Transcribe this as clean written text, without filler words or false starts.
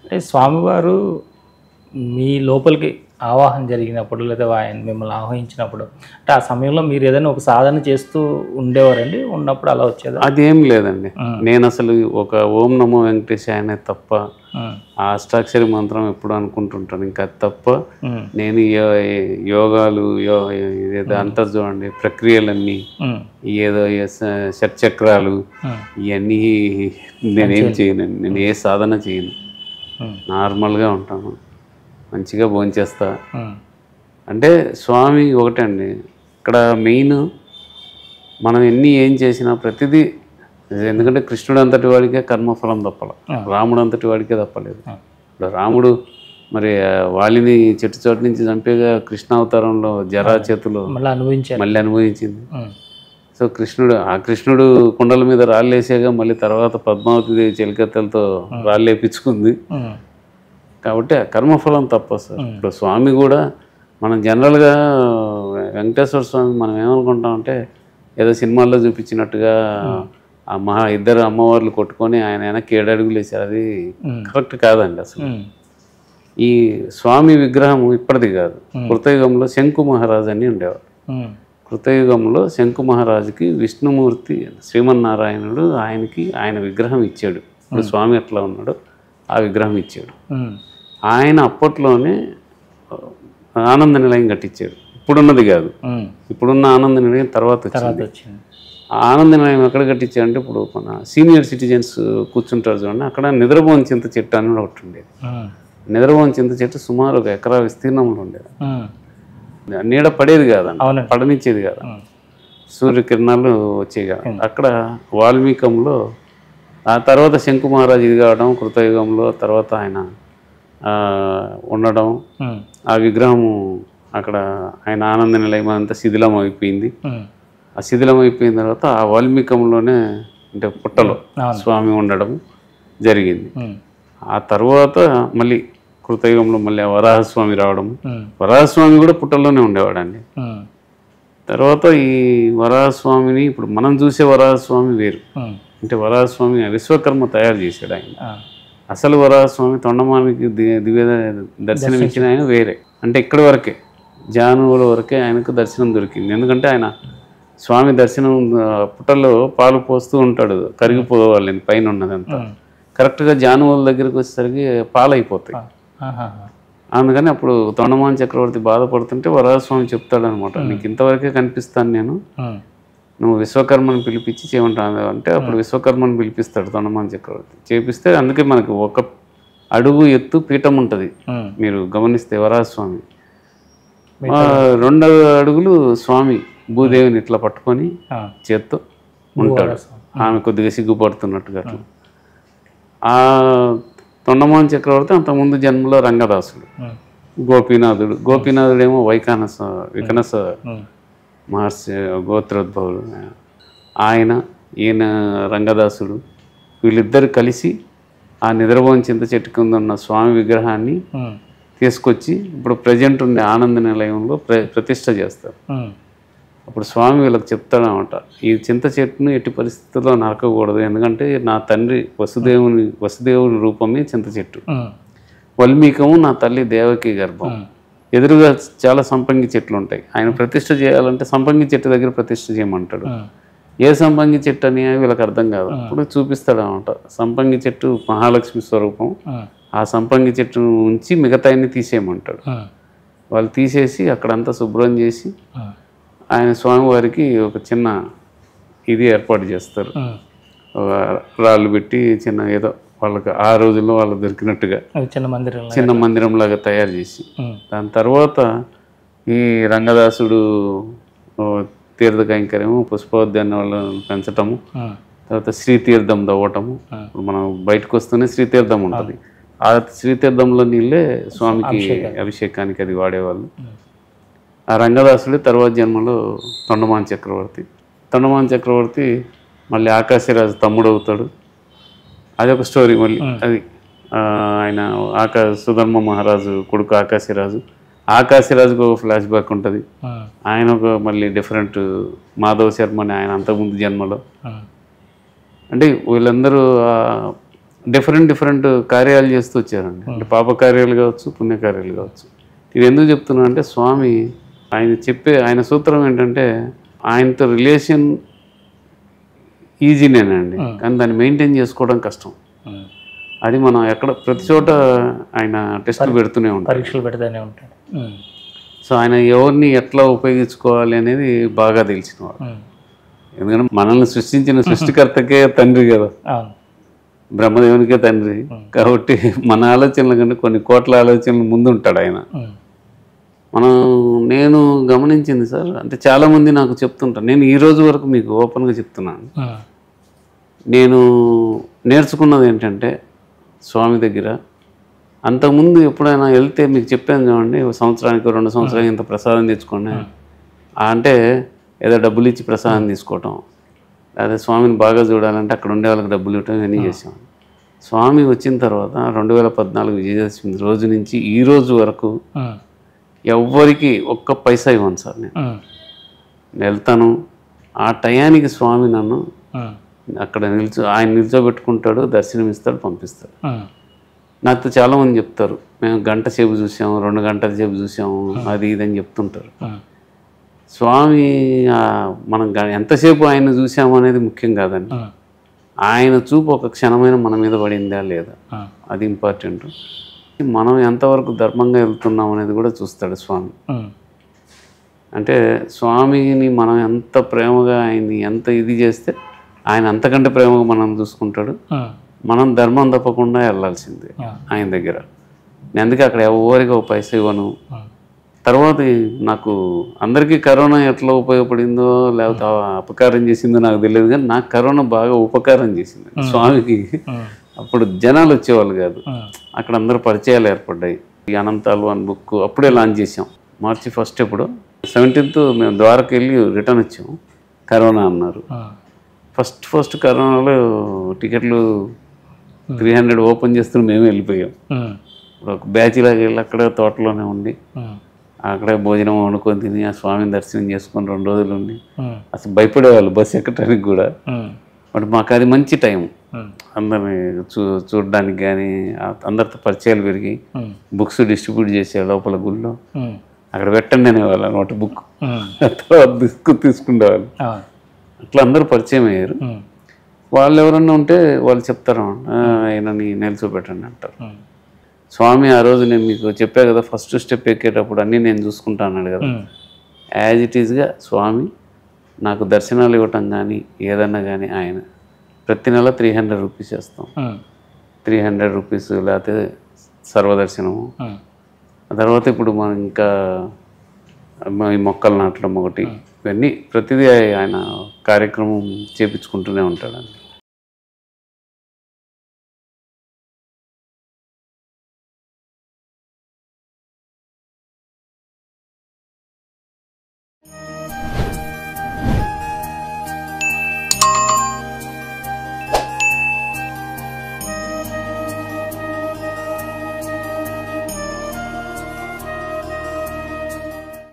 అంటే స్వామివారు మీ లోపలికి ఆవాహన జరిగినప్పుడు లేదా ఆయన మిమ్మల్ని ఆహ్వానించినప్పుడు అంటే ఆ సమయంలో మీరు ఏదైనా ఒక సాధన చేస్తూ ఉండేవారండి? ఉన్నప్పుడు అలా వచ్చేదా? అదేం లేదండి. నేను అసలు ఒక ఓం నమో వెంకటేశాయ అనే తప్ప ఆ అష్టాక్షరి మంత్రం ఎప్పుడు అనుకుంటుంటాను. ఇంకా అది తప్ప నేను యోగాలు ఏదో అంటారు చూడండి, ప్రక్రియలన్నీ ఏదో షట్చక్రాలు ఇవన్నీ నేనేం చేయనండి. నేను ఏ సాధన చేయను. నార్మల్గా ఉంటాను, మంచిగా భోంచేస్తా. అంటే స్వామి ఒకటండి, ఇక్కడ మెయిన్ మనం ఏం చేసినా ప్రతిదీ, ఎందుకంటే కృష్ణుడు అంతటి వాడికే కర్మఫలం తప్పల, రాముడు అంతటి వాడికే తప్పలేదు. ఇప్పుడు రాముడు మరి వాలిని చెట్టు చోటు నుంచి చంపేగా కృష్ణావతారంలో జరా చేతులు మళ్ళీ అనుభవించింది. సో కృష్ణుడు కుండల మీద రాళ్ళేసాగా మళ్ళీ తర్వాత పద్మావతి దేవి చెలికత్తెలతో రాళ్ళేపించుకుంది. కాబట్టి కర్మఫలం తప్ప సార్. ఇప్పుడు స్వామి కూడా మనం జనరల్గా వెంకటేశ్వర స్వామి మనం ఏమనుకుంటామంటే ఏదో సినిమాల్లో చూపించినట్టుగా ఇద్దరు అమ్మవార్లు కొట్టుకొని ఆయన వెనక్కి 7 అడుగులు వేశారు. అది కరెక్ట్ కాదండి. అసలు ఈ స్వామి విగ్రహం ఇప్పటిది కాదు. కృతయుగంలో శంకు మహారాజు అని ఉండేవారు. కృతయుగంలో శంకు మహారాజుకి విష్ణుమూర్తి శ్రీమన్నారాయణుడు ఆయన విగ్రహం ఇచ్చాడు. ఇప్పుడు స్వామి ఎట్లా ఉన్నాడో ఆ విగ్రహం ఇచ్చాడు. ఆయన అప్పట్లోనే ఆనంద నిలయం కట్టించాడు. ఇప్పుడున్నది కాదు, ఇప్పుడున్న ఆనంద నిలయం తర్వాత వచ్చింది. ఆనంద నిలయం ఎక్కడ కట్టించాడంటే ఇప్పుడు మన సీనియర్ సిటిజన్స్ కూర్చుంటారు చూడండి, అక్కడ నిద్రపోని చింత చెట్టు అని ఒకటి ఉండేది. నిద్రపోని చింత చెట్టు సుమారు 1 ఎకరా విస్తీర్ణంలో ఉండేది. నీడ పడేది కాదండి, పడనిచ్చేది కాదు, సూర్యకిరణాలు వచ్చేవి కాదు. అక్కడ వాల్మీకంలో ఆ తర్వాత శంకు మహారాజు ఇది కావడం, కృతయుగంలో తర్వాత ఆయన ఉండడం, ఆ విగ్రహము అక్కడ ఆయన ఆనంద నిలయం అంతా శిథిలం అయిపోయింది. ఆ శిథిలం అయిపోయిన తర్వాత ఆ వాల్మీకంలోనే అంటే పుట్టలో స్వామి ఉండడం జరిగింది. ఆ తర్వాత మళ్ళీ కృతయుగంలో మళ్ళీ వరాహస్వామి రావడం. వరాహస్వామి కూడా పుట్టల్లోనే ఉండేవాడండి. తర్వాత ఈ వరాహస్వామిని ఇప్పుడు మనం చూసే వరాహస్వామి వేరు. అంటే వరాహస్వామి విశ్వకర్మ తయారు చేశాడు ఆయన. అసలు వరాహస్వామి తొండమానికి దివ్య దర్శనం ఇచ్చిన ఆయన వేరే. అంటే ఇక్కడి వరకే, జానువుల వరకే ఆయనకు దర్శనం దొరికింది. ఎందుకంటే ఆయన స్వామి దర్శనం పుట్టల్లో పాలు పోస్తూ ఉంటాడు, కరిగిపోవాలి పైన ఉన్నదంతా. కరెక్ట్గా జానువుల దగ్గరికి వచ్చేసరికి పాలు అయిపోతాయి. అందుకని అప్పుడు తొండమాన్ చక్రవర్తి బాధపడుతుంటే వరాహస్వామి చెప్తాడనమాట, నీకు ఇంతవరకే కనిపిస్తాను నేను, నువ్వు విశ్వకర్మను పిలిపించి చేయమంటాను అంటే అప్పుడు విశ్వకర్మను పిలిపిస్తాడు తొండమాన్ చక్రవర్తి. చేపిస్తే అందుకే మనకు 1 అడుగు ఎత్తు పీఠం ఉంటుంది. మీరు గమనిస్తే వరాహస్వామి 2 అడుగులు స్వామి భూదేవిని ఇట్లా పట్టుకొని చేత్తో ఉంటాడు. ఆమె కొద్దిగా సిగ్గుపడుతున్నట్టుగా. అట్లా ఆ తొండమాన్ చక్రవర్తి అంతకుముందు జన్మలో రంగదాసుడు, గోపీనాథుడేమో వికనస మహర్షి గోత్రోద్భవుడు. ఈయన రంగదాసుడు. వీళ్ళిద్దరు కలిసి ఆ నిద్రపోని చింత చెట్టు కింద ఉన్న స్వామి విగ్రహాన్ని తీసుకొచ్చి ఇప్పుడు ప్రజెంట్ ఉండే ఆనంద నిలయంలో ప్రతిష్ట చేస్తారు. అప్పుడు స్వామి వీళ్ళకి చెప్తాడనమాట, ఈ చింత చెట్టును ఎట్టి పరిస్థితుల్లో నరకకూడదు, ఎందుకంటే నా తండ్రి వసుదేవుని రూపమే చింత చెట్టు, వల్మీకము నా తల్లి దేవకి గర్భం, ఎదురుగా చాలా సంపంగి చెట్లు ఉంటాయి. ఆయన ప్రతిష్ట చేయాలంటే సంపంగి చెట్టు దగ్గర ప్రతిష్ట చేయమంటాడు. ఏ సంపంగి చెట్టు అని వీళ్ళకి అర్థం కాదు. అప్పుడు చూపిస్తాడు అనమాట, సంపంగి చెట్టు మహాలక్ష్మి స్వరూపం, ఆ సంపంగి చెట్టు ఉంచి మిగతాయన్ని తీసేయమంటాడు. వాళ్ళు తీసేసి అక్కడంతా శుభ్రం చేసి ఆయన స్వామివారికి ఒక చిన్న ఇది ఏర్పాటు చేస్తారు. రాళ్ళు పెట్టి చిన్న ఏదో వాళ్ళకి ఆ రోజుల్లో వాళ్ళకి దొరికినట్టుగా చిన్న మందిరం లాగా తయారు చేసి, దాని తర్వాత ఈ రంగదాసుడు తీర్థ కైంకర్యము, పుష్పోద్యాన వాళ్ళని పెంచటము, తర్వాత శ్రీతీర్థం తవ్వటము. ఇప్పుడు మనం బయటకు వస్తూనే శ్రీతీర్థం ఉంటుంది. ఆ శ్రీతీర్థంలో నీళ్ళే స్వామికి అభిషేకానికి అది వాడేవాళ్ళు. ఆ రంగదాసుడే తర్వాత జన్మలో తొండమాన్ చక్రవర్తి మళ్ళీ ఆకాశరాజు తమ్ముడు అవుతాడు. అదొక స్టోరీ మళ్ళీ. అది ఆయన సుధర్మ మహారాజు కొడుకు ఆకాశరాజుకు ఒక ఫ్లాష్ బ్యాక్ ఉంటుంది. ఆయన ఒక మళ్ళీ డిఫరెంట్ మాధవ శర్మ అని ఆయన అంతకుముందు జన్మలో. అంటే వీళ్ళందరూ డిఫరెంట్ డిఫరెంట్ కార్యాలు చేస్తూ వచ్చారండి. అంటే పాప కార్యాలు కావచ్చు, పుణ్యకార్యాలు కావచ్చు. ఇది ఎందుకు చెప్తున్నా అంటే స్వామి ఆయన సూత్రం ఏంటంటే ఆయనతో రిలేషన్ ఈజీనేనండి, కానీ దాన్ని మెయింటైన్ చేసుకోవడం కష్టం. అది మనం ఎక్కడ ప్రతి చోట ఆయన టెస్టులు పెడుతూనే ఉంటాం, పరీక్షలు పెడుతూనే ఉంటాడు. సో ఆయన ఎవరిని ఎట్లా ఉపయోగించుకోవాలి అనేది బాగా తెలిసినవాడు. ఎందుకంటే మనల్ని సృష్టించిన సృష్టికర్తకే తండ్రి కదా, బ్రహ్మదేవునికే తండ్రి. కాబట్టి మన ఆలోచనల కంటే కొన్ని కోట్ల ఆలోచనలు ముందు ఉంటాడు ఆయన. నేను గమనించింది సార్, అంటే చాలామంది నాకు చెప్తుంటాను, నేను ఈ రోజు వరకు మీకు ఓపెన్గా చెప్తున్నాను, నేను నేర్చుకున్నది ఏంటంటే స్వామి దగ్గర అంతకుముందు ఎప్పుడైనా వెళ్తే మీకు చెప్పాను చూడండి, సంవత్సరానికి 2 సంవత్సరాలకి ఇంత ప్రసాదం తెచ్చుకోండి అంటే ఏదో డబ్బులు ఇచ్చి ప్రసాదం తీసుకోవటం, అదే స్వామిని బాగా చూడాలంటే అక్కడ ఉండే వాళ్ళకి డబ్బులు ఇవ్వటం ఇవన్నీ చేసాం. స్వామి వచ్చిన తర్వాత 2014 విజయదశమి రోజు నుంచి ఈ రోజు వరకు ఎవ్వరికి ఒక్క పైసా ఇవ్వను సార్. నేను వెళ్తాను, ఆ టయానికి స్వామి నన్ను అక్కడ ఆయన నిల్చోబెట్టుకుంటాడు, దర్శనం ఇస్తాడు, పంపిస్తాడు. నాతో చాలామంది చెప్తారు, మేము గంట సేపు చూసాము, 2 గంటల సేపు చూసాము, అది ఇదని చెప్తుంటారు. స్వామి మనం ఎంతసేపు ఆయన చూసాము అనేది ముఖ్యం కాదండి, ఆయన చూపు ఒక క్షణమైన మన మీద పడిందా లేదా, అది ఇంపార్టెంట్. మనం ఎంతవరకు ధర్మంగా వెళ్తున్నాం అనేది కూడా చూస్తాడు స్వామి. అంటే స్వామిని మనం ఎంత ప్రేమగా ఆయన్ని ఎంత ఇది చేస్తే ఆయన అంతకంటే ప్రేమగా మనం చూసుకుంటాడు. మనం ధర్మం తప్పకుండా వెళ్ళాల్సిందే ఆయన దగ్గర. నేను అందుకే అక్కడ ఎవరికి ఒక పైసా ఇవ్వను. తర్వాత నాకు అందరికీ కరోనా ఎట్లా ఉపయోగపడిందో లేకపోతే అపకారం చేసిందో నాకు తెలియదు, కానీ నాకు కరోనా బాగా ఉపకారం చేసింది. స్వామికి అప్పుడు జనాలు వచ్చేవాళ్ళు కాదు, అక్కడ అందరూ పరిచయాలు ఏర్పడ్డాయి. ఈ అనంతాలు అని బుక్ అప్పుడే లాంచ్ చేసాం, March 1 ఎప్పుడు 17th మేము ద్వారకి వెళ్ళి రిటర్న్ వచ్చాము. కరోనా అన్నారు. ఫస్ట్ కరోనాలో టికెట్లు 300 ఓపెన్ చేస్తున్న మేము వెళ్ళిపోయాం. ఇప్పుడు ఒక బ్యాచ్ లాగా వెళ్ళి అక్కడే తోటలోనే ఉండి అక్కడే భోజనం వండుకొని తిని ఆ స్వామిని దర్శనం చేసుకొని 2 రోజులు ఉండి అసలు భయపడేవాళ్ళు బస్సు ఎక్కడానికి కూడా. బట్ మాకు అది మంచి టైం, అందరిని చూడడానికి కానీ అందరితో పరిచయాలు పెరిగి బుక్స్ డిస్ట్రిబ్యూట్ చేసే లోపల గుళ్ళో అక్కడ పెట్టండి అనేవాళ్ళు నోట్ బుక్, తర్వాత తీసుకునేవాళ్ళు. అట్లా అందరూ పరిచయం అయ్యారు. వాళ్ళు ఎవరన్నా ఉంటే వాళ్ళు చెప్తారు, ఆయనని నిల్చోబెట్టండి అంటారు. స్వామి ఆ రోజు నేను మీకు చెప్పా కదా, ఫస్ట్ స్టెప్ ఎక్కేటప్పుడు అన్నీ నేను చూసుకుంటా అన్నాడు కదా, యాజ్ ఇట్ ఈజ్గా స్వామి నాకు దర్శనాలు ఇవ్వటం కానీ ఏదన్నా కానీ ఆయన ప్రతి నెల 300 రూపీస్ చేస్తాం. 300 రూపీస్ లేకపోతే సర్వదర్శనము. ఆ తర్వాత ఇప్పుడు మనం ఇంకా ఈ మొక్కలు నాటడం ఒకటి, ఇవన్నీ ప్రతిదీ ఆయన కార్యక్రమం చేపించుకుంటూనే ఉంటాడండి.